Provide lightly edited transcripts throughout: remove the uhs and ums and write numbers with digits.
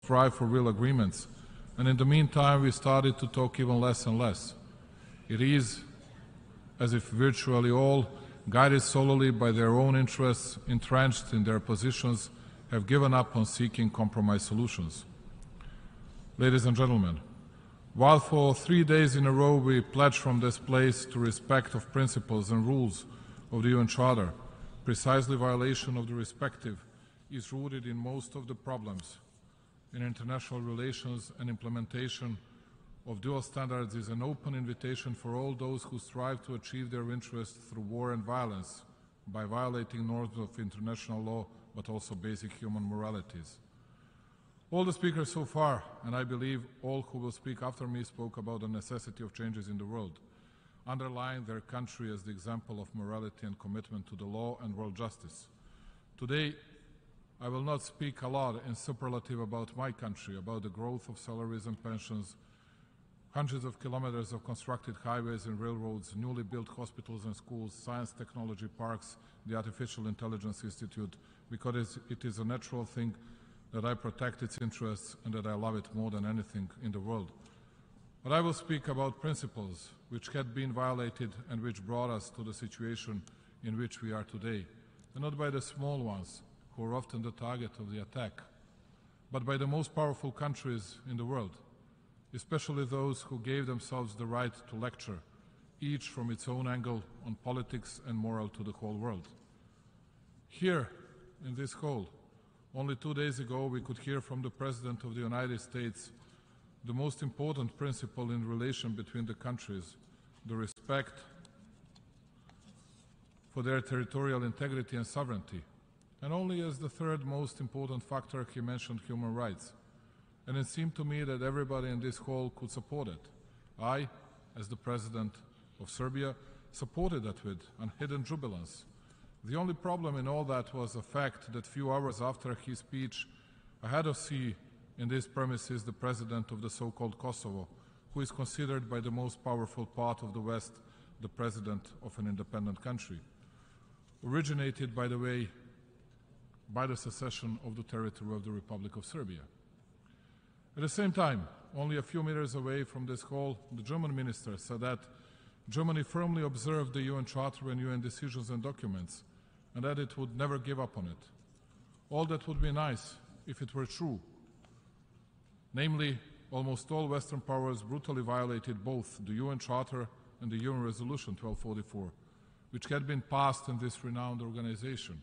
strive for real agreements. And in the meantime, we started to talk even less and less. It is as if virtually all, guided solely by their own interests, entrenched in their positions, have given up on seeking compromise solutions. Ladies and gentlemen, while for 3 days in a row we pledge from this place to respect of principles and rules of the UN Charter, precisely violation of the respective is rooted in most of the problems in international relations, and implementation of dual standards is an open invitation for all those who strive to achieve their interests through war and violence by violating norms of international law, but also basic human moralities. All the speakers so far, and I believe all who will speak after me, spoke about the necessity of changes in the world, underlying their country as the example of morality and commitment to the law and world justice. Today, I will not speak a lot in superlative about my country, about the growth of salaries and pensions, hundreds of kilometers of constructed highways and railroads, newly built hospitals and schools, science technology parks, the Artificial Intelligence Institute, because it is a natural thing that I protect its interests and that I love it more than anything in the world. But I will speak about principles which had been violated and which brought us to the situation in which we are today, and not by the small ones, who are often the target of the attack, but by the most powerful countries in the world, especially those who gave themselves the right to lecture, each from its own angle on politics and moral to the whole world. Here, in this hall, only 2 days ago we could hear from the President of the United States the most important principle in relation between the countries, the respect for their territorial integrity and sovereignty. And only as the third most important factor, he mentioned human rights. And it seemed to me that everybody in this hall could support it. I, as the President of Serbia, supported that with unhidden jubilance. The only problem in all that was the fact that few hours after his speech, I had to see in these premises the President of the so-called Kosovo, who is considered by the most powerful part of the West the President of an independent country, originated, by the way, by the secession of the territory of the Republic of Serbia. At the same time, only a few meters away from this hall, the German minister said that Germany firmly observed the UN Charter and UN decisions and documents, and that it would never give up on it. All that would be nice if it were true. Namely, almost all Western powers brutally violated both the UN Charter and the UN Resolution 1244, which had been passed in this renowned organization,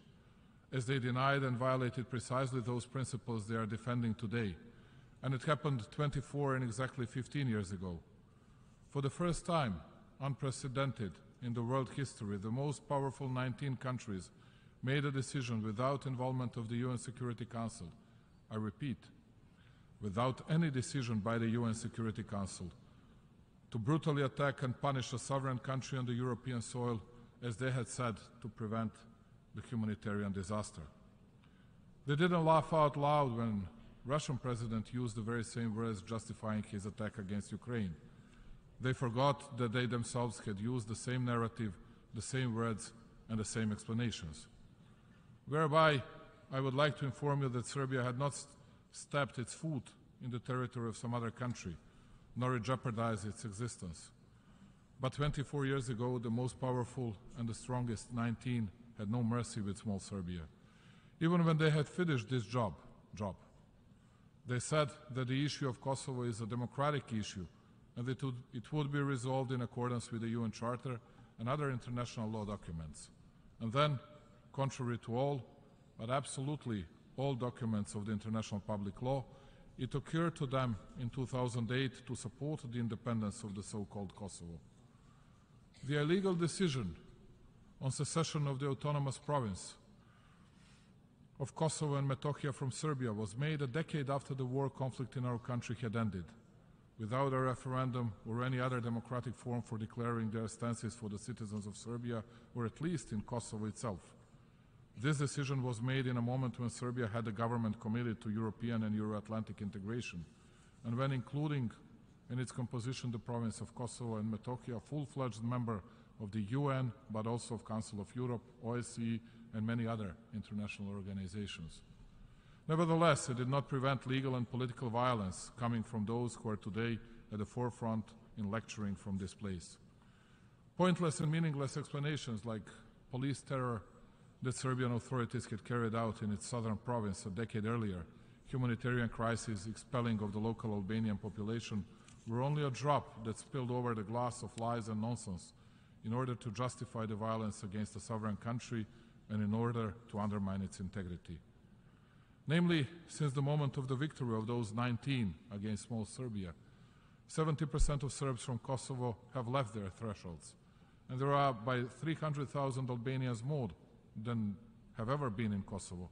as they denied and violated precisely those principles they are defending today. And it happened 24 and exactly 15 years ago. For the first time, unprecedented in the world history, the most powerful 19 countries made a decision without involvement of the UN Security Council. I repeat, without any decision by the UN Security Council, to brutally attack and punish a sovereign country on the European soil, as they had said, to prevent the humanitarian disaster. They didn't laugh out loud when Russian president used the very same words justifying his attack against Ukraine. They forgot that they themselves had used the same narrative, the same words, and the same explanations. Whereby, I would like to inform you that Serbia had not stepped its foot in the territory of some other country, nor jeopardized its existence. But 24 years ago, the most powerful and the strongest 19 had no mercy with small Serbia. Even when they had finished this job, they said that the issue of Kosovo is a democratic issue and that it would be resolved in accordance with the UN Charter and other international law documents. And then, contrary to all, but absolutely all documents of the international public law, it occurred to them in 2008 to support the independence of the so-called Kosovo. The illegal decision on secession of the autonomous province of Kosovo and Metohija from Serbia was made a decade after the war conflict in our country had ended, without a referendum or any other democratic form for declaring their stances for the citizens of Serbia, or at least in Kosovo itself. This decision was made in a moment when Serbia had a government committed to European and Euro-Atlantic integration, and when including in its composition the province of Kosovo and Metohija, a full-fledged member of the UN, but also of Council of Europe, OSCE, and many other international organizations. Nevertheless, it did not prevent legal and political violence coming from those who are today at the forefront in lecturing from this place. Pointless and meaningless explanations like police terror that Serbian authorities had carried out in its southern province a decade earlier, humanitarian crisis, expelling of the local Albanian population, were only a drop that spilled over the glass of lies and nonsense in order to justify the violence against a sovereign country and in order to undermine its integrity. Namely, since the moment of the victory of those 19 against small Serbia, 70% of Serbs from Kosovo have left their thresholds, and there are by 300,000 Albanians more than have ever been in Kosovo.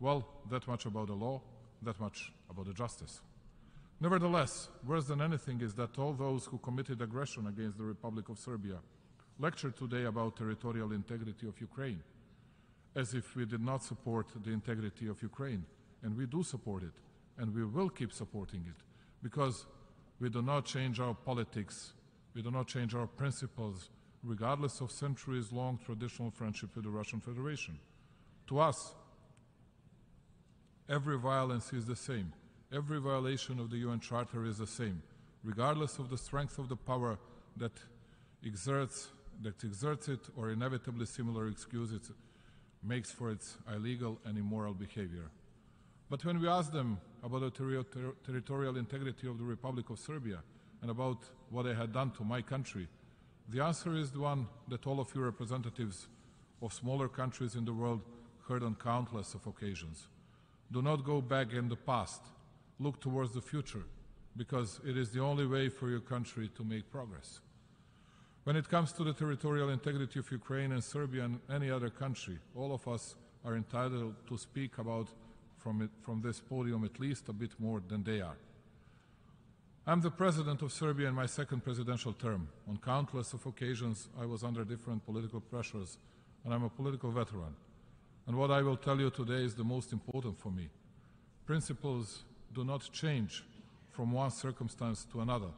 Well, that much about the law, that much about the justice. Nevertheless, worse than anything is that all those who committed aggression against the Republic of Serbia lectured today about territorial integrity of Ukraine, as if we did not support the integrity of Ukraine. And we do support it, and we will keep supporting it, because we do not change our politics, we do not change our principles, regardless of centuries-long traditional friendship with the Russian Federation. To us, every violence is the same. Every violation of the UN Charter is the same, regardless of the strength of the power that exerts it or inevitably similar excuses makes for its illegal and immoral behavior. But when we ask them about the territorial integrity of the Republic of Serbia and about what they had done to my country, the answer is the one that all of you representatives of smaller countries in the world heard on countless of occasions. Do not go back in the past. Look towards the future, because it is the only way for your country to make progress. When it comes to the territorial integrity of Ukraine and Serbia and any other country, all of us are entitled to speak about from this podium at least a bit more than they are. I'm the president of Serbia in my second presidential term. On countless of occasions, I was under different political pressures, and I'm a political veteran. And what I will tell you today is the most important for me. Principles do not change from one circumstance to another.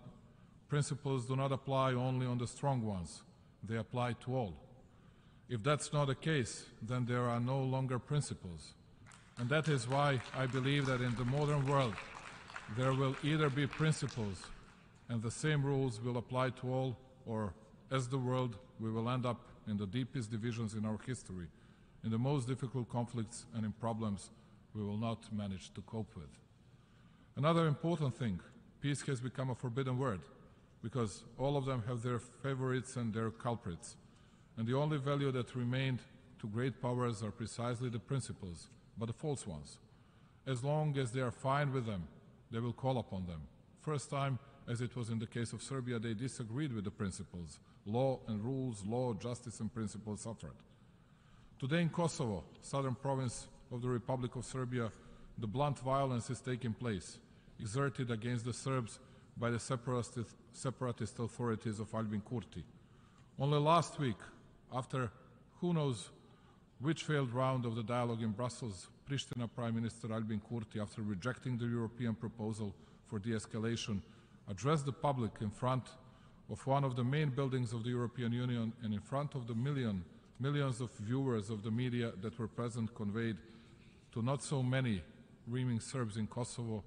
Principles do not apply only on the strong ones. They apply to all. If that's not the case, then there are no longer principles. And that is why I believe that in the modern world, there will either be principles and the same rules will apply to all, or as the world, we will end up in the deepest divisions in our history, in the most difficult conflicts and in problems we will not manage to cope with. Another important thing, peace has become a forbidden word, because all of them have their favorites and their culprits. And the only value that remained to great powers are precisely the principles, but the false ones. As long as they are fine with them, they will call upon them. First time, as it was in the case of Serbia, they disagreed with the principles. Law and rules, law, justice and principles suffered. Today in Kosovo, southern province of the Republic of Serbia, the blunt violence is taking place, exerted against the Serbs by the separatist authorities of Albin Kurti. Only last week, after who knows which failed round of the dialogue in Brussels, Pristina Prime Minister Albin Kurti, after rejecting the European proposal for de-escalation, addressed the public in front of one of the main buildings of the European Union and in front of the millions of viewers of the media that were present, conveyed to not so many reaming Serbs in Kosovo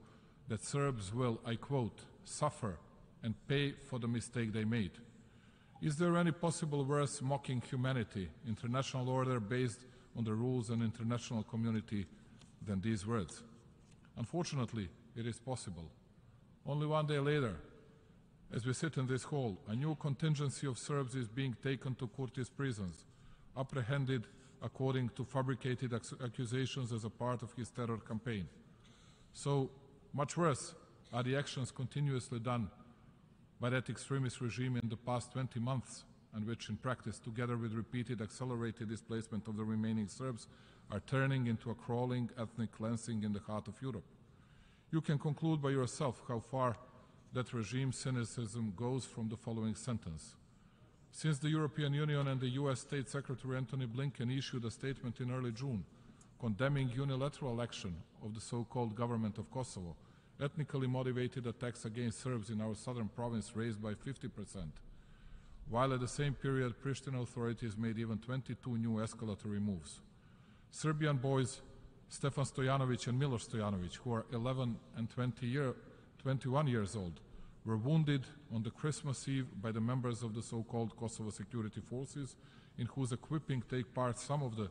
that Serbs will, I quote, suffer and pay for the mistake they made. Is there any possible worse mocking humanity, international order based on the rules and international community than these words? Unfortunately, it is possible. Only one day later, as we sit in this hall, a new contingency of Serbs is being taken to Kurti's prisons, apprehended according to fabricated accusations as a part of his terror campaign. So, much worse are the actions continuously done by that extremist regime in the past 20 months, and which in practice, together with repeated accelerated displacement of the remaining Serbs, are turning into a crawling ethnic cleansing in the heart of Europe. You can conclude by yourself how far that regime cynicism goes from the following sentence. Since the European Union and the US State Secretary Antony Blinken issued a statement in early June condemning unilateral action of the so-called government of Kosovo, ethnically motivated attacks against Serbs in our southern province raised by 50%, while at the same period Pristina authorities made even 22 new escalatory moves. Serbian boys Stefan Stojanović and Miloš Stojanović, who are 11 and 21 years old, were wounded on the Christmas Eve by the members of the so-called Kosovo security forces, in whose equipping take part some of the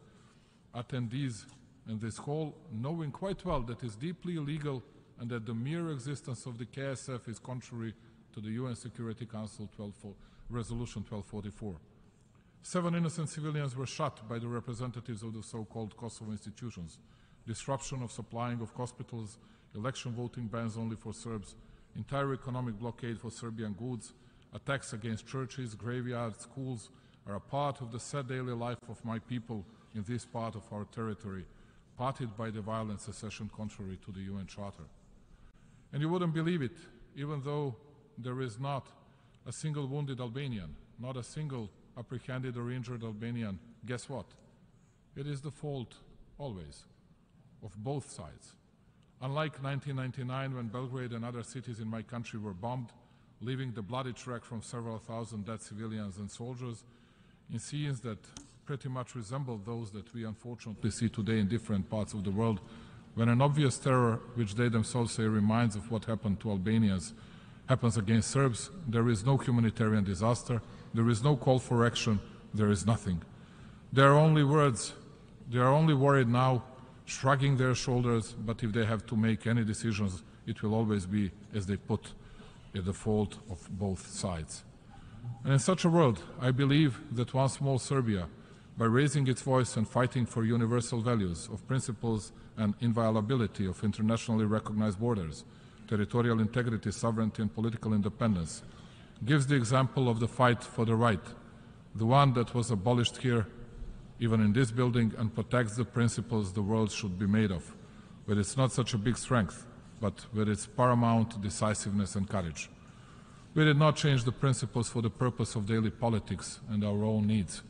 attendees in this hall, knowing quite well that it is deeply illegal and that the mere existence of the KSF is contrary to the UN Security Council Resolution 1244. 7 innocent civilians were shot by the representatives of the so-called Kosovo institutions. Disruption of supplying of hospitals, election voting bans only for Serbs, entire economic blockade for Serbian goods, attacks against churches, graveyards, schools are a part of the sad daily life of my people in this part of our territory, parted by the violent secession contrary to the UN Charter. And you wouldn't believe it, even though there is not a single wounded Albanian, not a single apprehended or injured Albanian, guess what? It is the fault, always, of both sides. Unlike 1999, when Belgrade and other cities in my country were bombed, leaving the bloody track from several thousand dead civilians and soldiers, in scenes that pretty much resemble those that we unfortunately see today in different parts of the world, when an obvious terror, which they themselves say reminds of what happened to Albanians, happens against Serbs, there is no humanitarian disaster, there is no call for action, there is nothing. They are only words, they are only worried now, shrugging their shoulders, but if they have to make any decisions, it will always be, as they put, at the fault of both sides. And in such a world, I believe that one small Serbia, by raising its voice and fighting for universal values of principles and inviolability of internationally recognized borders, territorial integrity, sovereignty, and political independence, gives the example of the fight for the right, the one that was abolished here, even in this building, and protects the principles the world should be made of, with its not such a big strength, but with its paramount decisiveness and courage. We did not change the principles for the purpose of daily politics and our own needs.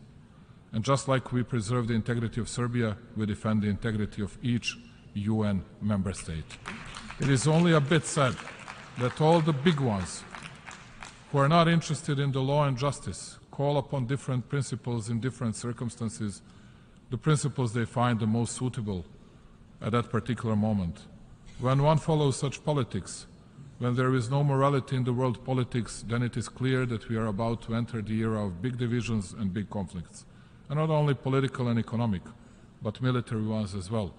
And just like we preserve the integrity of Serbia, we defend the integrity of each UN member state. It is only a bit sad that all the big ones who are not interested in the law and justice call upon different principles in different circumstances, the principles they find the most suitable at that particular moment. When one follows such politics, when there is no morality in the world politics, then it is clear that we are about to enter the era of big divisions and big conflicts, and not only political and economic, but military ones as well.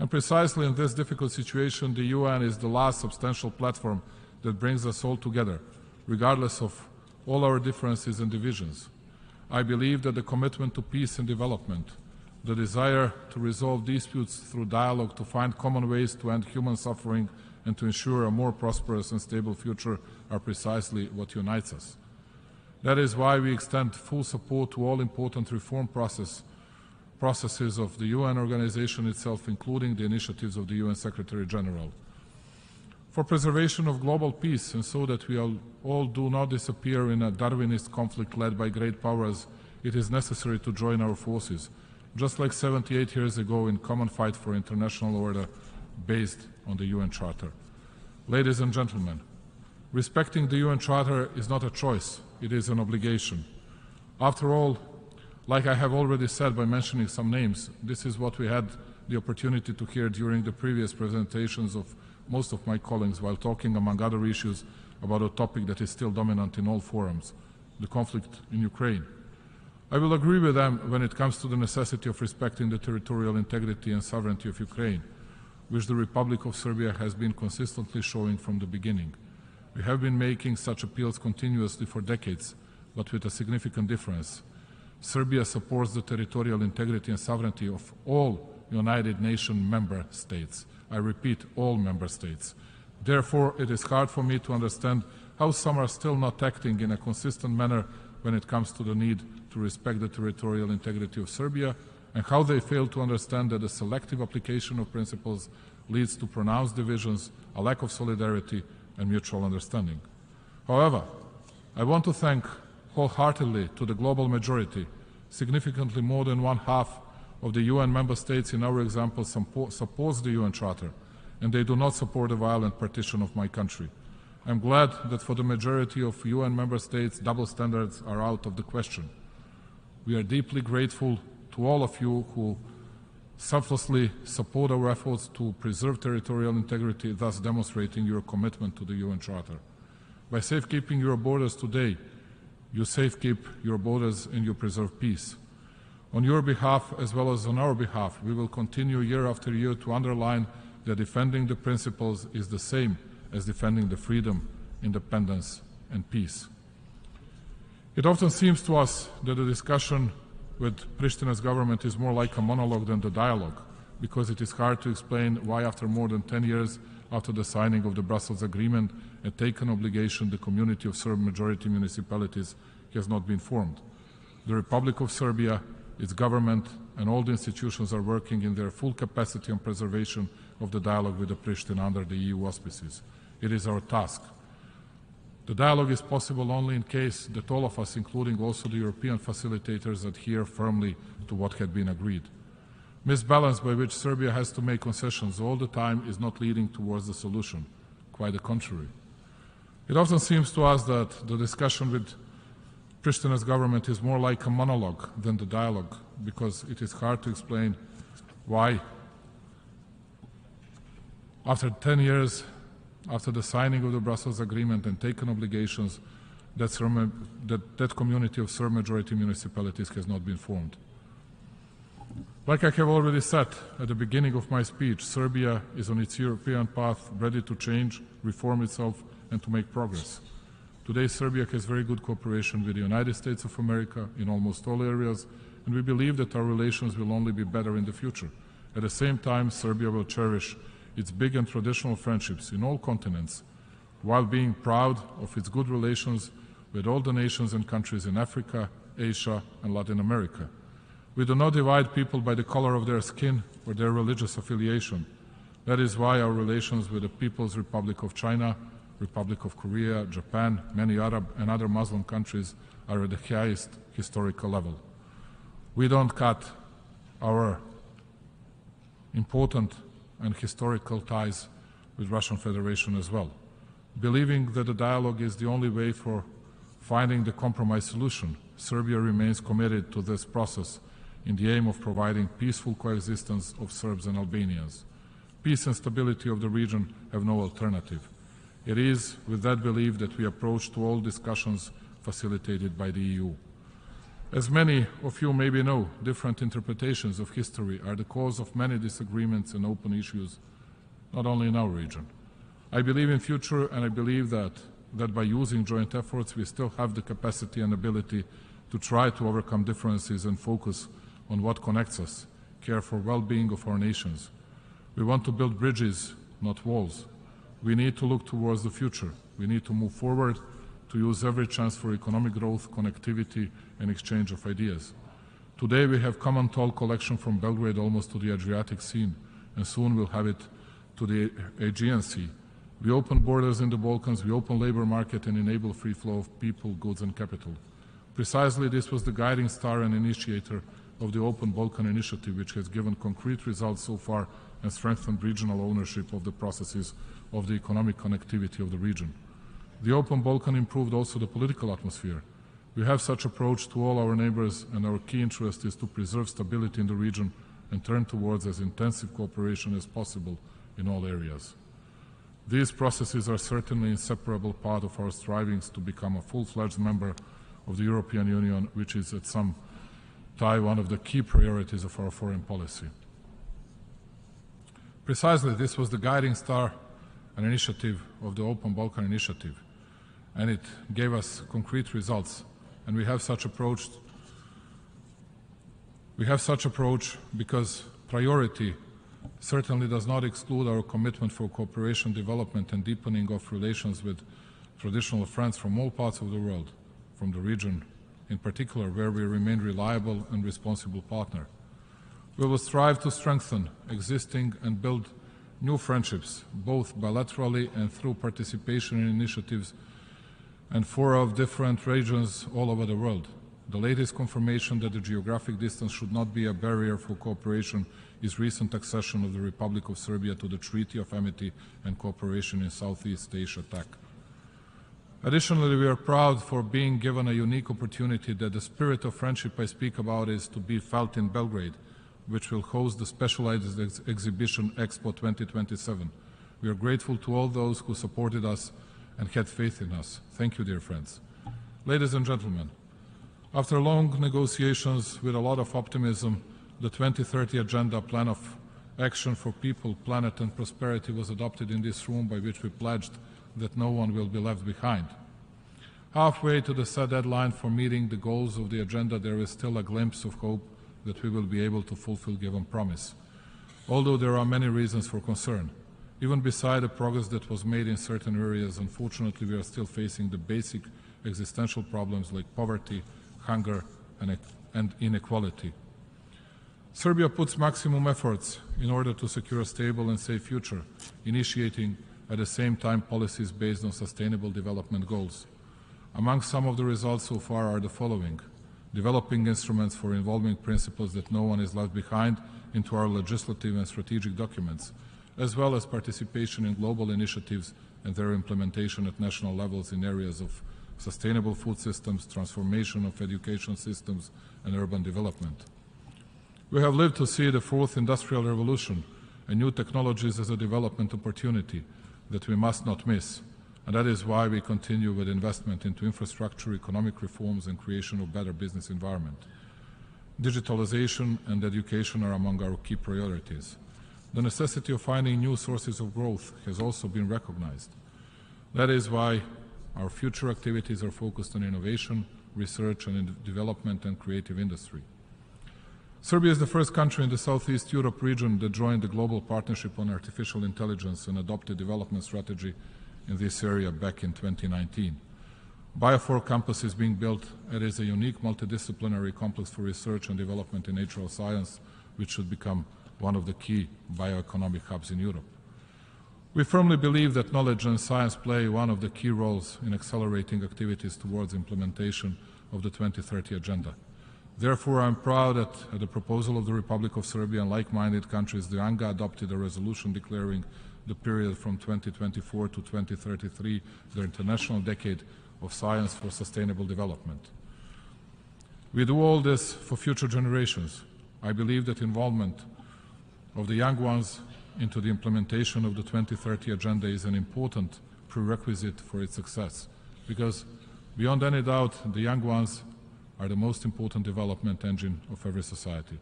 And precisely in this difficult situation, the UN is the last substantial platform that brings us all together, regardless of all our differences and divisions. I believe that the commitment to peace and development, the desire to resolve disputes through dialogue, to find common ways to end human suffering and to ensure a more prosperous and stable future are precisely what unites us. That is why we extend full support to all important reform processes of the UN organization itself, including the initiatives of the UN Secretary General. For preservation of global peace, and so that we all do not disappear in a Darwinist conflict led by great powers, it is necessary to join our forces, just like 78 years ago in common fight for international order based on the UN Charter. Ladies and gentlemen, respecting the UN Charter is not a choice, it is an obligation. After all, like I have already said by mentioning some names, this is what we had the opportunity to hear during the previous presentations of most of my colleagues while talking, among other issues, about a topic that is still dominant in all forums, the conflict in Ukraine. I will agree with them when it comes to the necessity of respecting the territorial integrity and sovereignty of Ukraine, which the Republic of Serbia has been consistently showing from the beginning. We have been making such appeals continuously for decades, but with a significant difference. Serbia supports the territorial integrity and sovereignty of all United Nations member states. I repeat, all member states. Therefore, it is hard for me to understand how some are still not acting in a consistent manner when it comes to the need to respect the territorial integrity of Serbia, and how they fail to understand that the selective application of principles leads to pronounced divisions, a lack of solidarity, and mutual understanding. However, I want to thank wholeheartedly to the global majority, significantly more than one-half of the UN member states in our example supports the UN Charter, and they do not support the violent partition of my country. I'm glad that for the majority of UN member states, double standards are out of the question. We are deeply grateful to all of you who selflessly support our efforts to preserve territorial integrity, thus demonstrating your commitment to the UN Charter. By safekeeping your borders today, you safekeep your borders and you preserve peace. On your behalf, as well as on our behalf, we will continue year after year to underline that defending the principles is the same as defending the freedom, independence, and peace. It often seems to us that the discussion with Prishtina's government is more like a monologue than the dialogue, because it is hard to explain why after more than 10 years after the signing of the Brussels Agreement and taken obligation, the community of Serb majority municipalities has not been formed. The Republic of Serbia, its government, and all the institutions are working in their full capacity on preservation of the dialogue with the Pristina under the EU auspices. It is our task. The dialogue is possible only in case that all of us, including also the European facilitators, adhere firmly to what had been agreed. Misbalance by which Serbia has to make concessions all the time is not leading towards the solution, quite the contrary. It often seems to us that the discussion with Prishtina's government is more like a monologue than the dialogue, because it is hard to explain why, after 10 years after the signing of the Brussels Agreement and taken obligations, that community of Serb majority municipalities has not been formed. Like I have already said at the beginning of my speech, Serbia is on its European path, ready to change, reform itself, and to make progress. Today, Serbia has very good cooperation with the United States of America in almost all areas, and we believe that our relations will only be better in the future. At the same time, Serbia will cherish its big and traditional friendships in all continents, while being proud of its good relations with all the nations and countries in Africa, Asia, and Latin America. We do not divide people by the color of their skin or their religious affiliation. That is why our relations with the People's Republic of China, Republic of Korea, Japan, many Arab and other Muslim countries are at the highest historical level. We don't cut our important and historical ties with Russian Federation as well. Believing that the dialogue is the only way for finding the compromise solution, Serbia remains committed to this process in the aim of providing peaceful coexistence of Serbs and Albanians. Peace and stability of the region have no alternative. It is with that belief that we approach to all discussions facilitated by the EU. As many of you maybe know, different interpretations of history are the cause of many disagreements and open issues, not only in our region. I believe in future, and I believe that by using joint efforts, we still have the capacity and ability to try to overcome differences and focus on what connects us, care for well-being of our nations. We want to build bridges, not walls. We need to look towards the future. We need to move forward, to use every chance for economic growth, connectivity, and exchange of ideas. Today we have common toll collection from Belgrade almost to the Adriatic Sea, and soon we'll have it to the Aegean Sea. We open borders in the Balkans, we open labor market and enable free flow of people, goods and capital. Precisely this was the guiding star and initiator of the Open Balkan Initiative, which has given concrete results so far and strengthened regional ownership of the processes of the economic connectivity of the region. The Open Balkan improved also the political atmosphere. We have such approach to all our neighbors, and our key interest is to preserve stability in the region and turn towards as intensive cooperation as possible in all areas. These processes are certainly an inseparable part of our strivings to become a full-fledged member of the European Union, which is at some time one of the key priorities of our foreign policy. Precisely this was the guiding star and initiative of the Open Balkan Initiative, and it gave us concrete results. And we have such approach because priority certainly does not exclude our commitment for cooperation, development, and deepening of relations with traditional friends from all parts of the world, from the region in particular, where we remain reliable and responsible partner. We will strive to strengthen existing and build new friendships, both bilaterally and through participation in initiatives and fora of different regions all over the world. The latest confirmation that the geographic distance should not be a barrier for cooperation is recent accession of the Republic of Serbia to the Treaty of Amity and Cooperation in Southeast Asia (TAC). Additionally, we are proud for being given a unique opportunity that the spirit of friendship I speak about is to be felt in Belgrade, which will host the specialized exhibition Expo 2027. We are grateful to all those who supported us and had faith in us. Thank you, dear friends. Ladies and gentlemen, after long negotiations with a lot of optimism, the 2030 Agenda Plan of Action for People, Planet and Prosperity was adopted in this room, by which we pledged that no one will be left behind. Halfway to the set deadline for meeting the goals of the agenda, there is still a glimpse of hope that we will be able to fulfill given promise. Although there are many reasons for concern, even beside the progress that was made in certain areas, unfortunately we are still facing the basic existential problems like poverty, hunger and inequality. Serbia puts maximum efforts in order to secure a stable and safe future, initiating at the same time policies based on sustainable development goals. Among some of the results so far are the following: developing instruments for involving principles that no one is left behind into our legislative and strategic documents, as well as participation in global initiatives and their implementation at national levels in areas of sustainable food systems, transformation of education systems, and urban development. We have lived to see the fourth industrial revolution and new technologies as a development opportunity that we must not miss, and that is why we continue with investment into infrastructure, economic reforms, and creation of better business environment. Digitalization and education are among our key priorities. The necessity of finding new sources of growth has also been recognized. That is why our future activities are focused on innovation, research and development, and creative industry. Serbia is the first country in the Southeast Europe region that joined the Global Partnership on Artificial Intelligence and adopted development strategy in this area back in 2019. Bio4 campus is being built. It is a unique multidisciplinary complex for research and development in natural science, which should become one of the key bioeconomic hubs in Europe. We firmly believe that knowledge and science play one of the key roles in accelerating activities towards implementation of the 2030 Agenda. Therefore, I am proud that at the proposal of the Republic of Serbia and like-minded countries, the ANGA adopted a resolution declaring the period from 2024 to 2033 the International Decade of Science for Sustainable Development. We do all this for future generations. I believe that involvement of the young ones into the implementation of the 2030 Agenda is an important prerequisite for its success, because beyond any doubt, the young ones are the most important development engine of every society.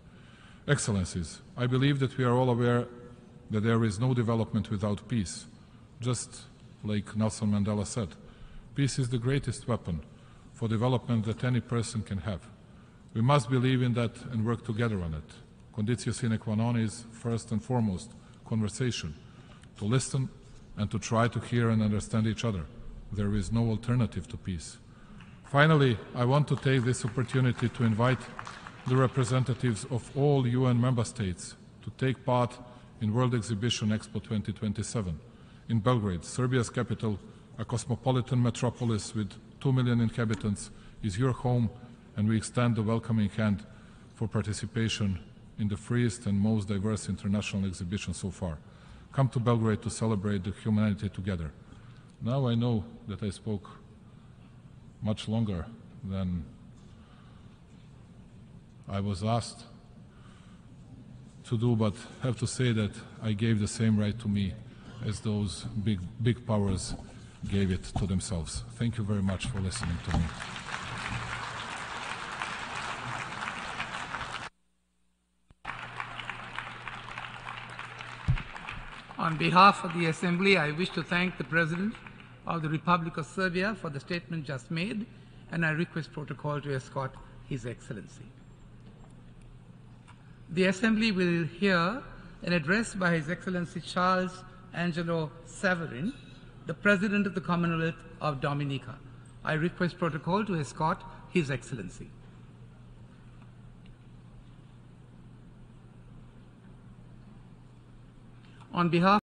Excellencies, I believe that we are all aware that there is no development without peace. Just like Nelson Mandela said, peace is the greatest weapon for development that any person can have. We must believe in that and work together on it. Conditio sine qua non is, first and foremost, conversation, to listen and to try to hear and understand each other. There is no alternative to peace. Finally, I want to take this opportunity to invite the representatives of all UN member states to take part in World Exhibition Expo 2027 in Belgrade, Serbia's capital, a cosmopolitan metropolis with 2 million inhabitants, is your home, and we extend the welcoming hand for participation in the freest and most diverse international exhibition so far. Come to Belgrade to celebrate the humanity together. Now I know that I spoke much longer than I was asked to do, but I have to say that I gave the same right to me as those big powers gave it to themselves. Thank you very much for listening to me. On behalf of the Assembly, I wish to thank the President of the Republic of Serbia for the statement just made, and I request protocol to escort His Excellency. The Assembly will hear an address by His Excellency Charles Angelo Saverin, the President of the Commonwealth of Dominica. I request protocol to escort His Excellency. On behalf